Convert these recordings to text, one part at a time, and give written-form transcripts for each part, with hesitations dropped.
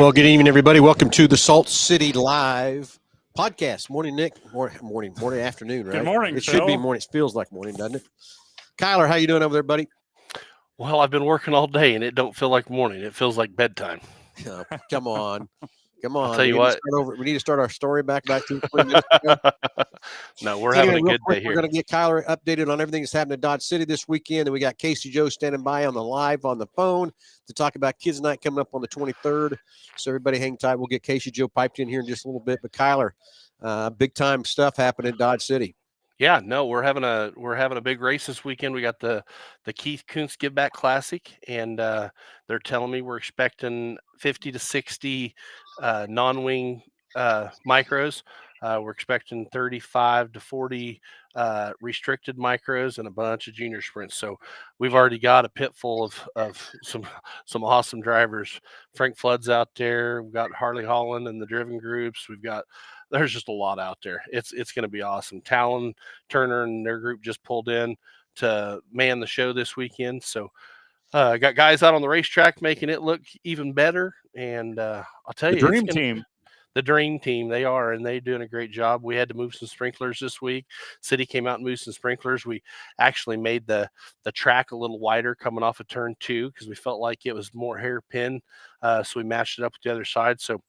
Well, good evening, everybody. Welcome to the Salt City Live podcast. Morning, Nick. Morning, afternoon, right? Good morning, It should be Phil. morning. It feels like morning, doesn't it? Kyler, how you doing over there, buddy? Well, I've been working all day and it don't feel like morning. It feels like bedtime. Come on. Come on. I'll tell you what. We need to start our story back 2 or 3 minutes ago. No, we're Anyway, having a real good quick, day here. We're going to get Kyler updated on everything that's happening in Dodge City this weekend. And we got Casey Joe standing by on the live on the phone to talk about Kids Night coming up on the 23rd. So everybody hang tight. We'll get Casey Joe piped in here in just a little bit. But Kyler, big time stuff happening in Dodge City. Yeah, no, we're having a big race this weekend. We got the Keith Kuntz Give Back Classic, and they're telling me we're expecting 50 to 60 non-wing micros. We're expecting 35 to 40 restricted micros and a bunch of junior sprints. So we've already got a pit full of some awesome drivers. Frank Flood's out there. We've got Harley Holland and the driven groups. There's just a lot out there. It's going to be awesome. Talon Turner and their group just pulled in to man the show this weekend. So got guys out on the racetrack making it look even better. And I'll tell you, the dream team, they are, and they're doing a great job. We had to move some sprinklers this week. City came out and moved some sprinklers. We actually made the track a little wider coming off of turn 2 because we felt like it was more hairpin. So we matched it up with the other side. So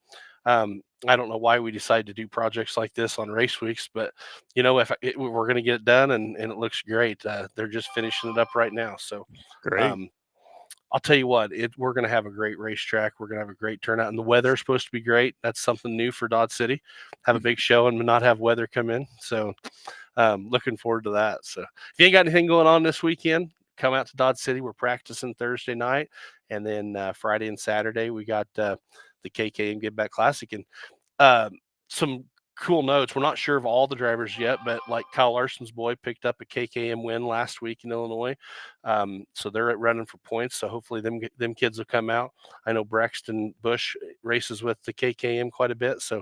I don't know why we decided to do projects like this on race weeks, but we're going to get it done and it looks great. They're just finishing it up right now. So great. I'll tell you what, we're going to have a great racetrack. We're going to have a great turnout, and the weather is supposed to be great. That's something new for Dodge City. Have a big show and not have weather come in. So looking forward to that. So if you ain't got anything going on this weekend, come out to Dodge City. We're practicing Thursday night, and then Friday and Saturday we got the KKM Give Back Classic. And some cool notes. We're not sure of all the drivers yet, but like Kyle Larson's boy picked up a KKM win last week in Illinois. So they're running for points. So hopefully them kids will come out. I know Braxton Bush races with the KKM quite a bit. So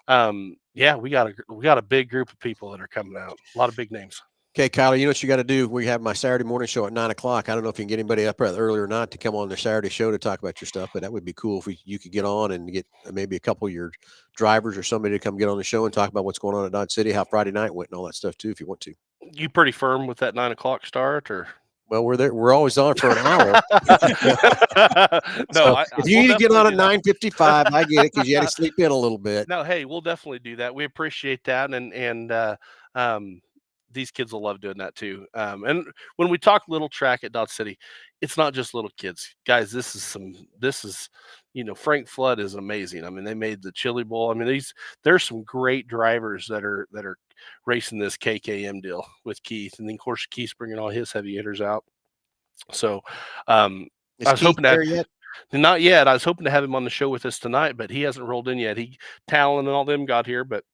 we got a big group of people that are coming out. A lot of big names. Okay, Kyler, you know what you got to do? We have my Saturday morning show at 9 o'clock. I don't know if you can get anybody up early or not to come on the Saturday show to talk about your stuff, but that would be cool if you could get on and get maybe a couple of your drivers or somebody to come get on the show and talk about what's going on at Dodge City, how Friday night went and all that stuff too, if you want to. You pretty firm with that 9 o'clock start, or? Well, we're there. We're always on for an hour. If you need to get on at 9:55, I get it because you had to sleep in a little bit. No, hey, we'll definitely do that. We appreciate that, and these kids will love doing that too. And when we talk little track at Dodge City, it's not just little kids, guys. This is Frank Flood is amazing. I mean, they made the Chili Bowl. I mean, there's some great drivers that are racing this KKM deal with Keith, and then of course Keith's bringing all his heavy hitters out. So I was hoping that. Not yet. I was hoping to have him on the show with us tonight, but he hasn't rolled in yet. Talon and all them got here, but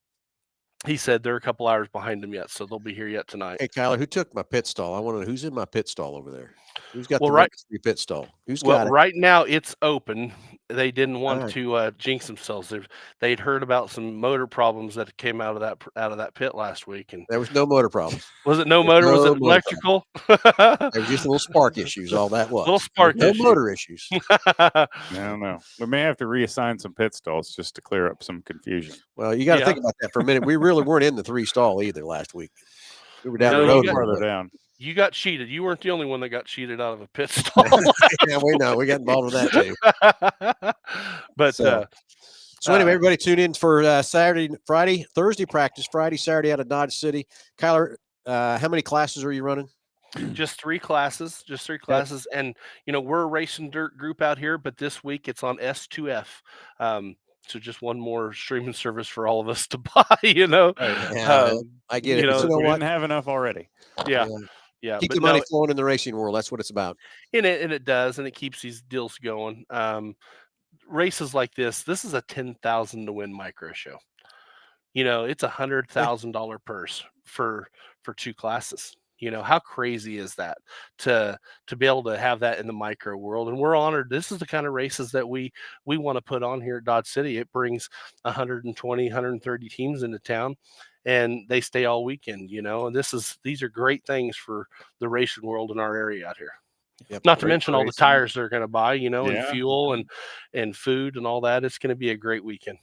he said they're a couple hours behind him yet, so they'll be here yet tonight. Hey, Kyler, who took my pit stall? I want to know who's in my pit stall over there. Who's got the pit stall? Who's got it? Right now it's open. They didn't want to jinx themselves. They'd heard about some motor problems that came out of that pit last week, and there was no motor problems. Was it no motor? Was it electrical? There was just little spark issues. All that was. Little spark issues. No motor issues. No. We may have to reassign some pit stalls just to clear up some confusion. Well, you got to think about that for a minute. We really weren't in the 3 stall either last week. We were down the road further down. You got cheated. You weren't the only one that got cheated out of a pit stall. Yeah, we know. We got involved with that too. But so anyway, everybody tune in for Friday, Thursday practice, Friday, Saturday out of Dodge City. Kyler, how many classes are you running? Just 3 classes. And, we're a racing dirt group out here, but this week it's on S2F. So just one more streaming service for all of us to buy, I get it. We didn't have enough already. Yeah. Keep the money flowing in the racing world. That's what it's about. And it does, and it keeps these deals going. Races like this is a $10,000 to win micro show. It's $100,000 purse for 2 classes. How crazy is that to be able to have that in the micro world? And we're honored. This is the kind of races that we want to put on here at Dodge City. It brings 120, 130 teams into town, and they stay all weekend, and these are great things for the racing world in our area out here. Yep. Not to Great mention all the racing. tires they're going to buy, you know, and Yeah. fuel and food and all that. It's going to be a great weekend.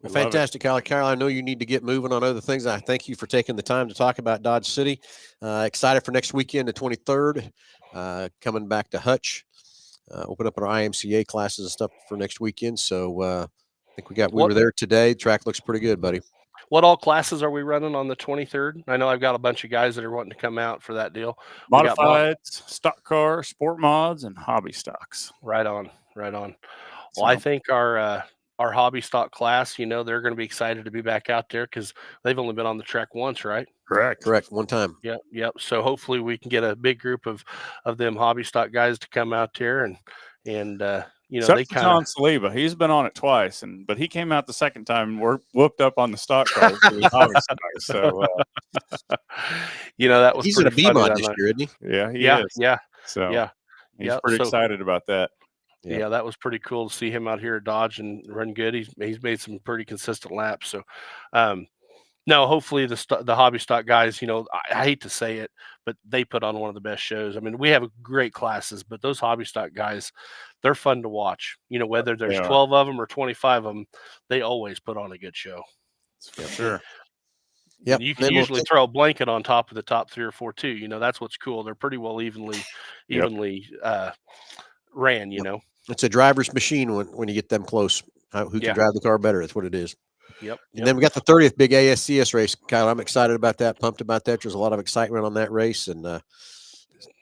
Well, Love it. fantastic, Carol. I know you need to get moving on other things. I thank you for taking the time to talk about Dodge City. Excited for next weekend, the 23rd, coming back to Hutch. Open up our IMCA classes and stuff for next weekend. So I think we were there today. Track looks pretty good, buddy. What all classes are we running on the 23rd? I know I've got a bunch of guys that are wanting to come out for that deal. We got Modifieds, stock car, sport mods, and hobby stocks. right on. Well, So, I think our hobby stock class, you know, they're going to be excited to be back out there because they've only been on the track once, right? correct. One time. Yep. So hopefully we can get a big group of them hobby stock guys to come out there and you know, Except they for kind of John Saliba. He's been on it twice, but he came out the second time and whooped up on the stock cars for the hobby stocks. So, you know, that was He's in pretty a B funny mod that this night. year, isn't he? yeah, he Yeah, is. yeah, So yeah, he's yeah. pretty So excited about that. Yep. yeah, that was pretty cool to see him out here at Dodge and run good. He's made some pretty consistent laps. So, no, hopefully the hobby stock guys, you know, I hate to say it, but they put on one of the best shows. I mean, we have great classes, but those hobby stock guys, they're fun to watch. You know, whether there's 12 of them or 25 of them, they always put on a good show. That's for sure. Yep. And you can usually throw a blanket on top of the top 3 or 4 too. You know, that's what's cool. They're pretty well evenly ran, you know. It's a driver's machine when you get them close. Who can drive the car better? That's what it is. Yep. And then we got the 30th big ASCS race, Kyle. I'm excited about that, pumped about that. There's a lot of excitement on that race, and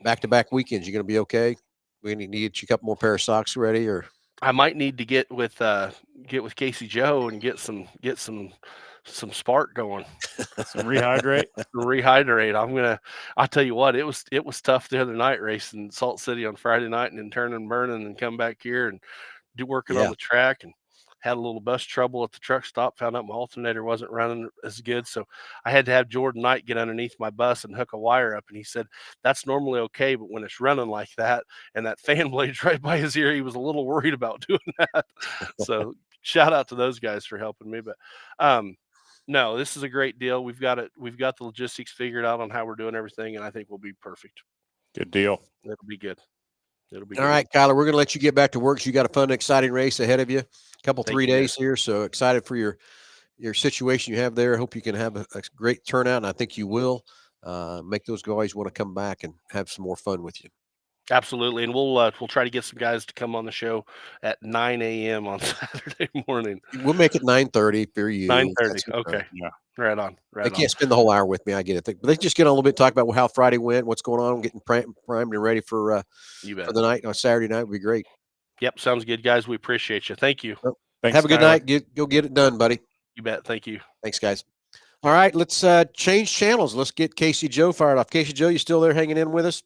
back-to-back weekends. You're going to be okay? We need to get you a couple more pair of socks ready, or I might need to get with Casey Joe and get some spark going. Some rehydrate. I'll tell you what, it was tough the other night racing Salt City on Friday night and then turning and burning and come back here and working on the track, and had a little bus trouble at the truck stop. Found out my alternator wasn't running as good, so I had to have Jordan Knight get underneath my bus and hook a wire up. And he said that's normally okay, but when it's running like that and that fan blade's right by his ear, he was a little worried about doing that. So shout out to those guys for helping me. But no, this is a great deal. We've got the logistics figured out on how we're doing everything, and I think we'll be perfect. Good deal. It'll be good. All right, Kyler, we're going to let you get back to work. So you got a fun, exciting race ahead of you. Couple 3 days here, so excited for your situation you have there. Hope you can have a great turnout, and I think you will. Make those guys want to come back and have some more fun with you. Absolutely, and we'll try to get some guys to come on the show at 9 a.m. on Saturday morning. We'll make it 9:30 for you. 9:30. Okay. Yeah. Right on. They can't spend the whole hour with me. I get it. But they just get on a little bit, talk about how Friday went, what's going on, getting primed and ready for the night on Saturday night would be great. Yep, sounds good, guys. We appreciate you. Thank you. Well, have a good night. Go get it done, buddy. You bet. Thank you. Thanks, guys. All right, let's change channels. Let's get Casey Joe fired off. Casey Joe, you still there hanging in with us?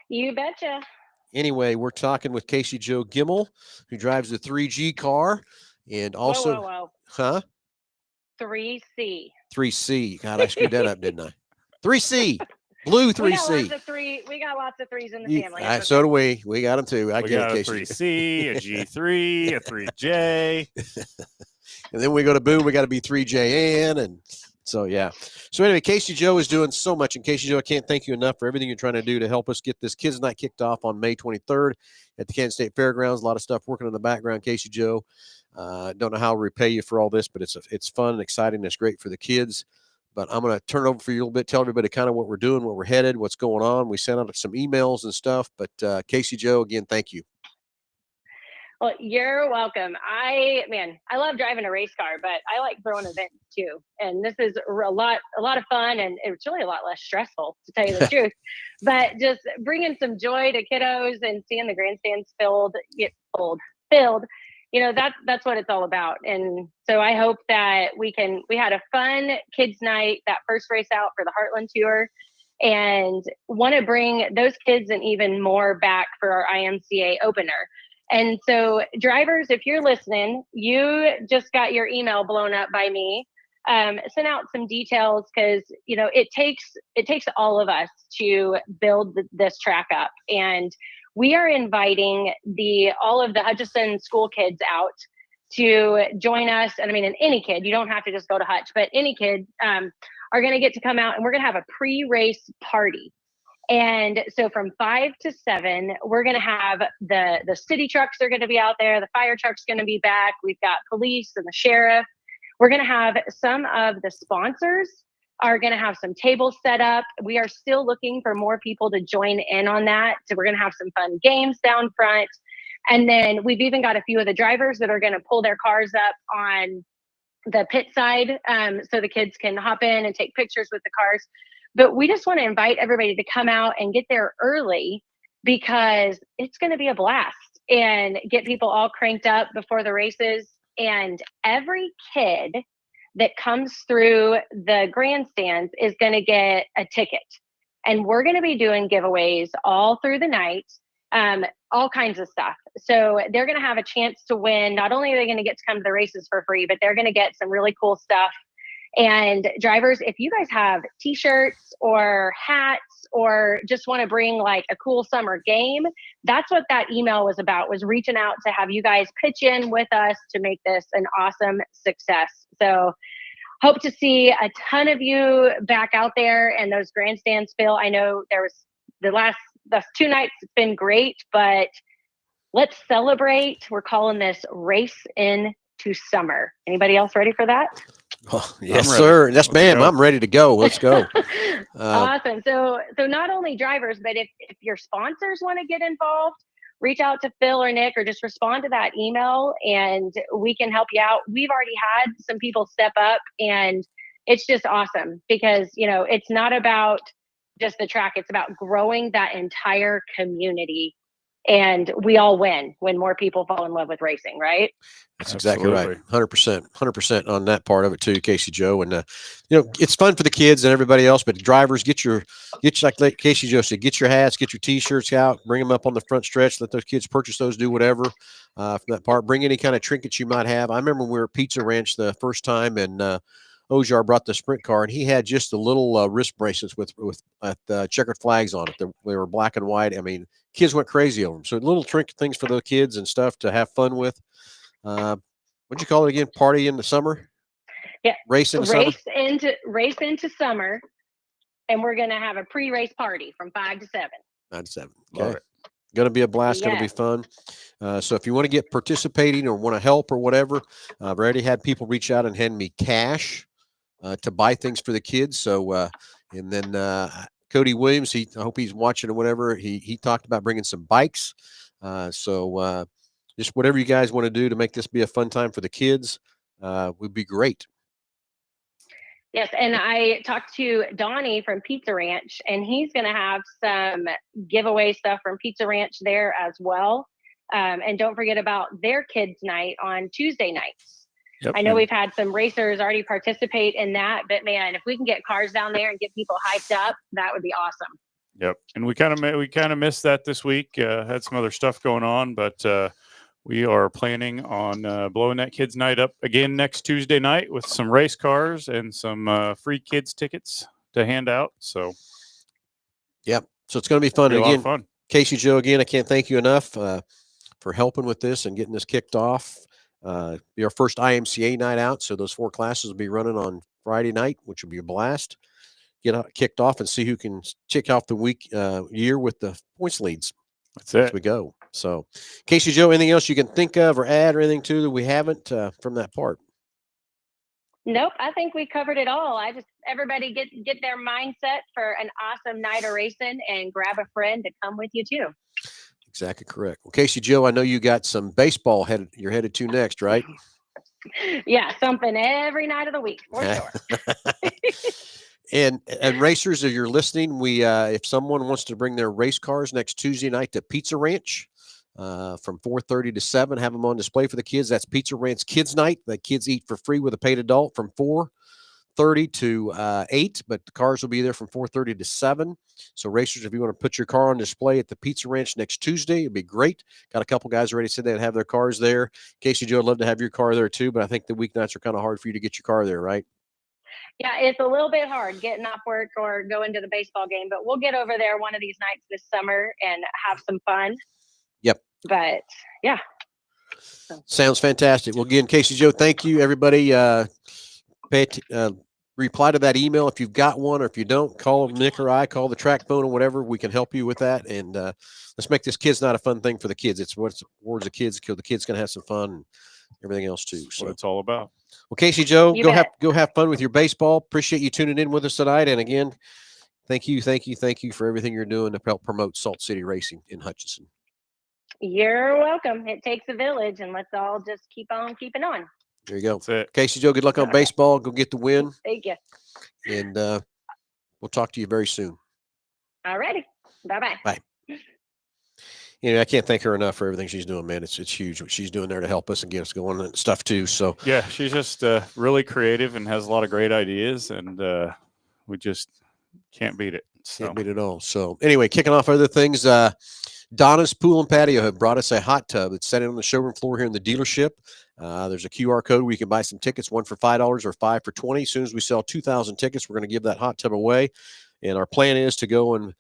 You betcha. Anyway, we're talking with Casey Joe Gimmel, who drives the 3G car, and also, whoa. huh? 3C. 3C. God, I screwed that up, didn't I? 3C. Blue 3C. We got lots of threes in the family. So do we. We got them too. We got a 3C, a G3, a 3J. And then we go to boom, we got to be 3JN. And so, yeah. So anyway, Casey Joe is doing so much. And Casey Joe, I can't thank you enough for everything you're trying to do to help us get this Kids Night kicked off on May 23rd at the Kansas State Fairgrounds. A lot of stuff working in the background, Casey Joe. Don't know how to repay you for all this, but it's fun and exciting. It's great for the kids. But I'm going to turn it over for you a little bit, tell everybody kind of what we're doing, where we're headed, what's going on. We sent out some emails and stuff. But Casey Joe, again, thank you. Well, you're welcome. I love driving a race car, but I like throwing events too. And this is a lot of fun, and it's really a lot less stressful, to tell you the truth. But just bringing some joy to kiddos and seeing the grandstands filled. You know, that's what it's all about. And so I hope that we had a fun kids night, that first race out for the Heartland Tour, and want to bring those kids and even more back for our IMCA opener. And so drivers, if you're listening, you just got your email blown up by me. Send out some details, because, you know, it takes all of us to build this track up. And we are inviting all of the Hutchison school kids out to join us. And I mean, any kid, you don't have to just go to Hutch, but any kid are going to get to come out, and we're going to have a pre-race party. And so from 5 to 7, we're going to have the city trucks are going to be out there. The fire truck's going to be back. We've got police and the sheriff. We're going to have some of the sponsors are going to have some tables set up. We are still looking for more people to join in on that. So we're going to have some fun games down front. And then we've even got a few of the drivers that are going to pull their cars up on the pit side, so the kids can hop in and take pictures with the cars. But we just want to invite everybody to come out and get there early because it's going to be a blast and get people all cranked up before the races. And every kid that comes through the grandstands is going to get a ticket. And we're going to be doing giveaways all through the night, all kinds of stuff. So they're going to have a chance to win. Not only are they going to get to come to the races for free, but they're going to get some really cool stuff. And drivers, if you guys have t-shirts or hats or just want to bring like a cool summer game, that's what that email was about, was reaching out to have you guys pitch in with us to make this an awesome success. So hope to see a ton of you back out there and those grandstands fill. I know there was the last 2 nights, it's been great, but let's celebrate. We're calling this Race into Summer. Anybody else ready for that? Oh, yes, sir. Yes, ma'am. I'm ready to go. Let's go. Awesome. So not only drivers, but if your sponsors want to get involved, reach out to Phil or Nick or just respond to that email and we can help you out. We've already had some people step up and it's just awesome because, it's not about just the track. It's about growing that entire community. And we all win when more people fall in love with racing, right? That's exactly right. 100% on that part of it too, Casey Joe. And it's fun for the kids and everybody else, but drivers, get like Casey Joe said, get your hats, get your t-shirts out, bring them up on the front stretch, let those kids purchase those, do whatever from that part. Bring any kind of trinkets you might have. I remember when we were at Pizza Ranch the first time, and Ojar brought the sprint car, and he had just the little wrist bracelets with checkered flags on it. They were black and white. I mean, kids went crazy over them. So little trinket things for the kids and stuff to have fun with. What'd you call it again? Party in the summer? Yeah. Race into summer? Race into summer. And we're going to have a pre-race party from 5 to 7. 5 to 7. Okay. Going to be a blast. Yeah. Going to be fun. So if you want to get participating or want to help or whatever, I've already had people reach out and hand me cash to buy things for the kids. So, and then Cody Williams, I hope he's watching or whatever. He talked about bringing some bikes. So just whatever you guys want to do to make this be a fun time for the kids would be great. Yes, and I talked to Donnie from Pizza Ranch, and he's going to have some giveaway stuff from Pizza Ranch there as well. And don't forget about their kids' night on Tuesday nights. Yep. I know we've had some racers already participate in that, but man, if we can get cars down there and get people hyped up, that would be awesome. Yep, and we kind of missed that this week. Had some other stuff going on, but we are planning on blowing that kids' night up again next Tuesday night with some race cars and some free kids tickets to hand out. So, yep. So it's going to be fun. It'll be again, a lot of fun. Casey Joe, again, I can't thank you enough for helping with this and getting this kicked off. Be our first IMCA night out. So those 4 classes will be running on Friday night, which will be a blast. Get kicked off and see who can kick off the year with the points leads. That's it. As we go. So, Casey Joe, anything else you can think of or add or anything to that we haven't from that part? Nope, I think we covered it all. Everybody get their mindset for an awesome night of racing and grab a friend to come with you too. Exactly correct. Well, Casey Joe, I know you got some baseball you're headed to next, right? Yeah, something every night of the week for sure. And racers, if you're listening, we if someone wants to bring their race cars next Tuesday night to Pizza Ranch from 4:30 to 7, have them on display for the kids. That's Pizza Ranch Kids Night. The kids eat for free with a paid adult from 4:30 to 8, but the cars will be there from 4:30 to 7. So racers, if you want to put your car on display at the Pizza Ranch next Tuesday, it'd be great. Got a couple guys already said they'd have their cars there. Casey Joe, I'd love to have your car there too, but I think the weeknights are kind of hard for you to get your car there, right? Yeah, it's a little bit hard getting off work or going to the baseball game, but we'll get over there one of these nights this summer and have some fun. Yep. But yeah. Sounds fantastic. Well, again, Casey Joe, thank you, everybody. reply to that email if you've got one, or if you don't, call Nick or I, call the track phone or whatever. We can help you with that. And let's make this kids not a fun thing for the kids. It's what's towards the kids. The kids can have some fun and everything else too. That's So what it's all about. well, Casey Joe, You go bet. have fun with your baseball. Appreciate you tuning in with us tonight. And again, thank you for everything you're doing to help promote Salt City Racing in Hutchinson. You're welcome. It takes a village, and let's all just keep on keeping on. There you go. That's it. Casey Joe, good luck on All right. baseball. Go get the win. Thank you. And we'll talk to you very soon. All righty. Bye-bye. Bye. I can't thank her enough for everything she's doing, man. It's huge what she's doing there to help us and get us going and stuff too. So Yeah, she's just really creative and has a lot of great ideas, and we just can't beat it. So can't beat it all. So anyway, kicking off other things, Donna's Pool and Patio have brought us a hot tub. It's set on the showroom floor here in the dealership. There's a QR code where you can buy some tickets, one for $5 or 5 for $20. As soon as we sell 2,000 tickets, we're going to give that hot tub away. And our plan is to go and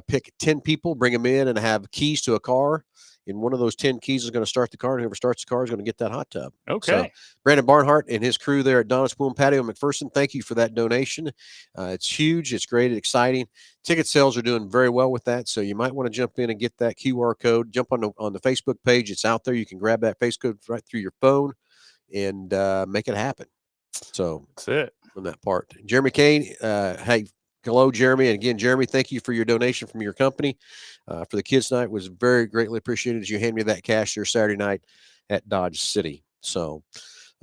pick 10 people, bring them in, and have keys to a car. And one of those 10 keys is going to start the car. And whoever starts the car is going to get that hot tub. okay. So, Brandon Barnhart and his crew there at Donna's Pool and Patio McPherson, thank you for that donation. It's huge. It's great. It's exciting. Ticket sales are doing very well with that. So you might want to jump in and get that QR code. Jump on the Facebook page. It's out there. You can grab that Facebook code right through your phone and make it happen. So That's it. on that part. Jeremy Kane, hey, hello, Jeremy. And again, Jeremy, thank you for your donation from your company for the kids' night. It was very greatly appreciated as you hand me that cash there Saturday night at Dodge City. So,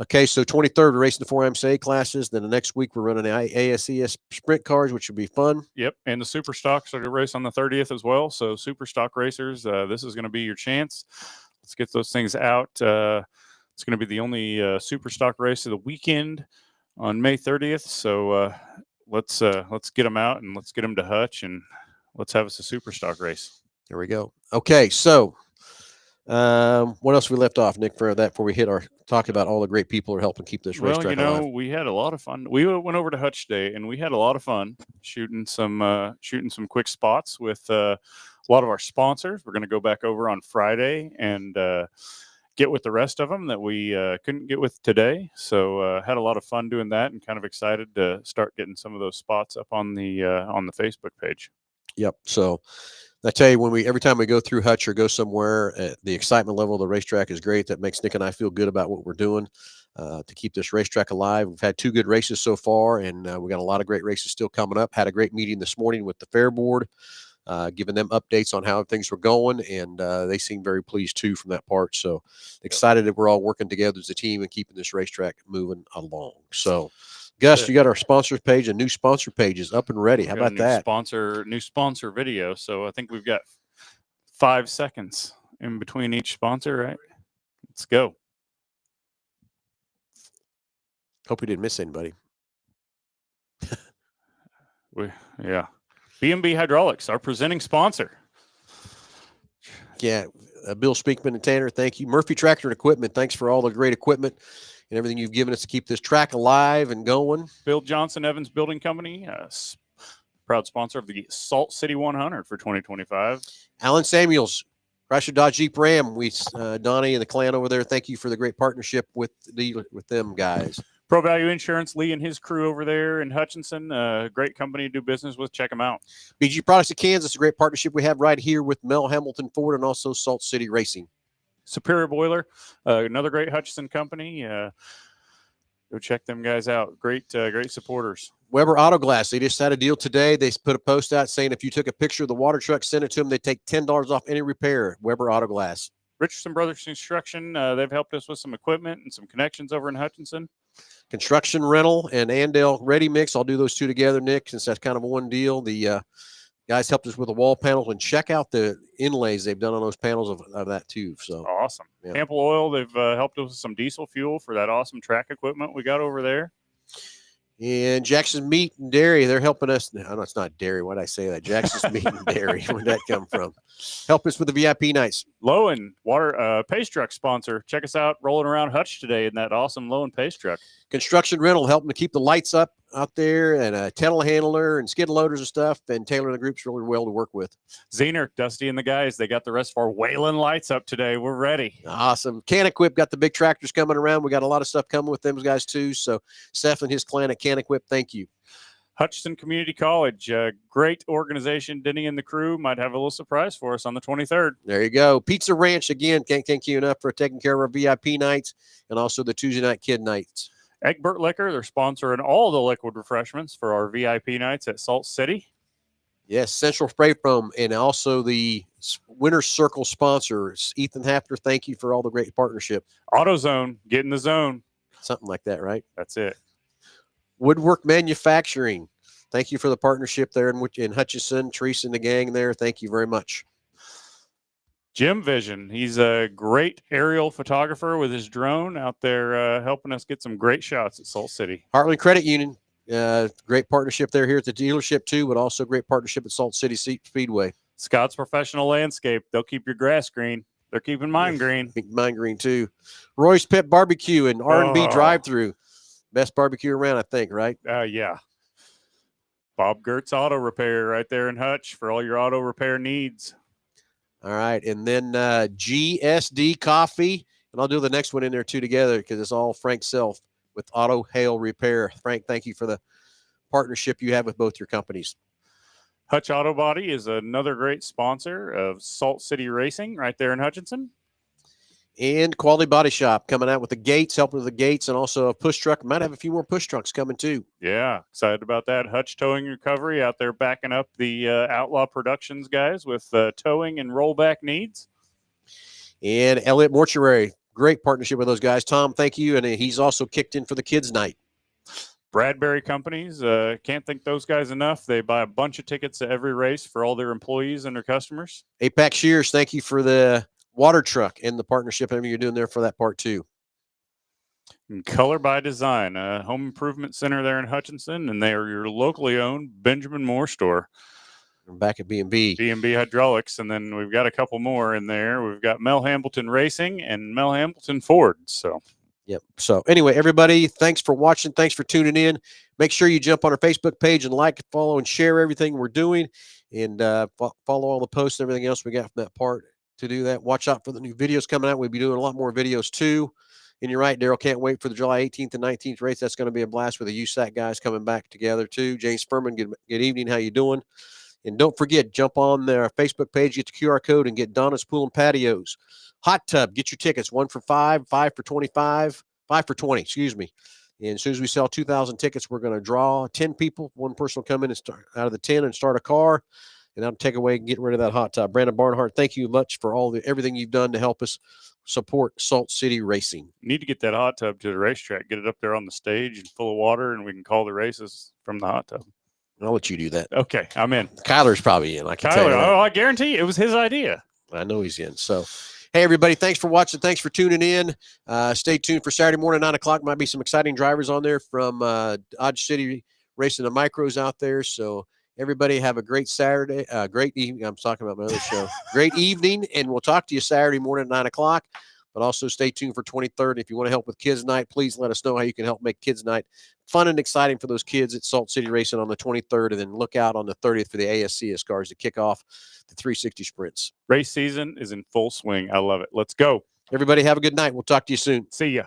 okay, so 23rd, we're racing the 4MCA classes. Then the next week, we're running the ASES sprint cars, which will be fun. Yep, and the Super Stocks are going to race on the 30th as well. So Super Stock racers, this is going to be your chance. Let's get those things out. It's going to be the only Super Stock race of the weekend on May 30th. So let's get them out and let's get them to Hutch and let's have us a Super Stock race. There we go. Okay, so what else we left off, Nick, for that before we hit our talk about all the great people who are helping keep this racetrack alive? We had a lot of fun. We went over to Hutch Day and we had a lot of fun shooting some quick spots with a lot of our sponsors. We're going to go back over on Friday and get with the rest of them that we couldn't get with today. So had a lot of fun doing that and kind of excited to start getting some of those spots up on the Facebook page. Yep. So I tell you, every time we go through Hutch or go somewhere, the excitement level of the racetrack is great. That makes Nick and I feel good about what we're doing to keep this racetrack alive. We've had 2 good races so far, and we got a lot of great races still coming up. Had a great meeting this morning with the fair board, giving them updates on how things were going, and they seem very pleased too from that part. So excited that we're all working together as a team and keeping this racetrack moving along. So Gus, you got our sponsors page, a new sponsor page is up and ready. How about that? New sponsor video. So I think we've got 5 seconds in between each sponsor, right? Let's go. Hope we didn't miss anybody. Yeah. B&B Hydraulics, our presenting sponsor. Yeah, Bill Speakman and Tanner, thank you. Murphy Tractor and Equipment, thanks for all the great equipment and everything you've given us to keep this track alive and going. Bill Johnson Evans Building Company, proud sponsor of the Salt City 100 for 2025. Alan Samuels, Chrysler Dodge Jeep Ram. Donnie and the clan over there, thank you for the great partnership with them guys. Pro Value Insurance, Lee and his crew over there in Hutchinson, great company to do business with. Check them out. BG Products of Kansas, a great partnership we have right here with Mel Hamilton Ford and also Salt City Racing. Superior Boiler, another great Hutchinson company. Go check them guys out. Great supporters. Weber Auto Glass, they just had a deal today. They put a post out saying if you took a picture of the water truck, send it to them, they take $10 off any repair. Weber Auto Glass. Richardson Brothers Construction, they've helped us with some equipment and some connections over in Hutchinson. Construction Rental and Andale Ready Mix. I'll do those two together, Nick, since that's kind of one deal. The guys helped us with the wall panels, and check out the inlays they've done on those panels of that too. So awesome. Yeah. Ample Oil, they've helped us with some diesel fuel for that awesome track equipment we got over there. And Jackson's Meat and Dairy, they're helping us. No, it's not dairy. Why did I say that? Jackson's Meat and Dairy. Where'd that come from? Help us with the VIP nights. Lowen Water Pace Truck sponsor. Check us out rolling around Hutch today in that awesome Lowen Pace Truck. Construction Rental, helping to keep the lights up out there, and a telehandler and skid loaders and stuff. And Taylor and the group's really well to work with. Zener, Dusty, and the guys, they got the rest of our Whalen lights up today. We're ready. Awesome. Can Equip got the big tractors coming around. We got a lot of stuff coming with them guys too. So Seth and his clan at Can Equip, thank you. Hutchinson Community College, great organization. Denny and the crew might have a little surprise for us on the 23rd. There you go. Pizza Ranch, again, can't thank you enough for taking care of our VIP nights and also the Tuesday night kid nights. Egbert Liquor, they're sponsoring all the liquid refreshments for our VIP nights at Salt City. Yes, Central Spray Foam, and also the Winter Circle sponsors. Ethan Hafner, thank you for all the great partnership. AutoZone, get in the zone. Something like that, right? That's it. Woodwork Manufacturing, thank you for the partnership there in Hutchinson. Teresa and the gang there, thank you very much. Jim Vision, he's a great aerial photographer with his drone out there helping us get some great shots at Salt City. Heartland Credit Union, great partnership there here at the dealership too, but also great partnership at Salt City Speedway. Scott's Professional Landscape, they'll keep your grass green. They're keeping mine green. Mine green too. Roy's Pet Barbecue and R&B drive-through. Best barbecue around, I think, right? Yeah. Bob Gertz Auto Repair right there in Hutch for all your auto repair needs. All right. And then GSD Coffee. And I'll do the next one in there too together because it's all Frank Self with Auto Hail Repair. Frank, thank you for the partnership you have with both your companies. Hutch Auto Body is another great sponsor of Salt City Racing right there in Hutchinson. And Quality Body Shop coming out with the gates, helping with the gates, and also a push truck. Might have a few more push trucks coming too. Yeah, excited about that. Hutch Towing Recovery out there backing up the Outlaw Productions guys with towing and rollback needs. And Elliott Mortuary, great partnership with those guys. Tom, thank you. And he's also kicked in for the kids' night. Bradbury Companies, can't thank those guys enough. They buy a bunch of tickets to every race for all their employees and their customers. Apex Shears, thank you for the water truck and the partnership you're doing there for that part too. And Color by Design, a home improvement center there in Hutchinson, and they are your locally owned Benjamin Moore store. I'm back at B&B. B&B Hydraulics, and then we've got a couple more in there. We've got Mel Hambleton Racing and Mel Hambleton Ford. So, yep. So anyway, everybody, thanks for watching. Thanks for tuning in. Make sure you jump on our Facebook page and like, follow, and share everything we're doing, and follow all the posts and everything else we got from that part. To do that, watch out for the new videos coming out. We'll be doing a lot more videos too. And you're right, Daryl, can't wait for the July 18th and 19th race. That's going to be a blast with the USAC guys coming back together too. James Furman, good evening. How you doing? And don't forget, jump on their Facebook page, get the QR code, and get Donna's Pool and Patios. Hot Tub, get your tickets. 1 for $5, 5 for $25, 5 for $20, excuse me. And as soon as we sell 2,000 tickets, we're going to draw 10 people. One person will come in and start out of the 10 and start a car. And that'll take away and get rid of that hot tub. Brandon Barnhart, thank you much for everything you've done to help us support Salt City Racing. You need to get that hot tub to the racetrack, get it up there on the stage and full of water, and we can call the races from the hot tub. I'll let you do that. Okay, I'm in. Kyler's probably in. I can tell you that. Oh, I guarantee it was his idea. I know he's in. So, hey, everybody, thanks for watching. Thanks for tuning in. Stay tuned for Saturday morning, 9 o'clock. Might be some exciting drivers on there from Dodge City racing the micros out there. So, everybody have a great Saturday, great evening. I'm talking about my other show. Great evening, and we'll talk to you Saturday morning at 9 o'clock. But also stay tuned for 23rd. If you want to help with Kids Night, please let us know how you can help make Kids Night fun and exciting for those kids at Salt City Racing on the 23rd. And then look out on the 30th for the ASCS cars to kick off the 360 sprints. Race season is in full swing. I love it. Let's go. Everybody have a good night. We'll talk to you soon. See ya.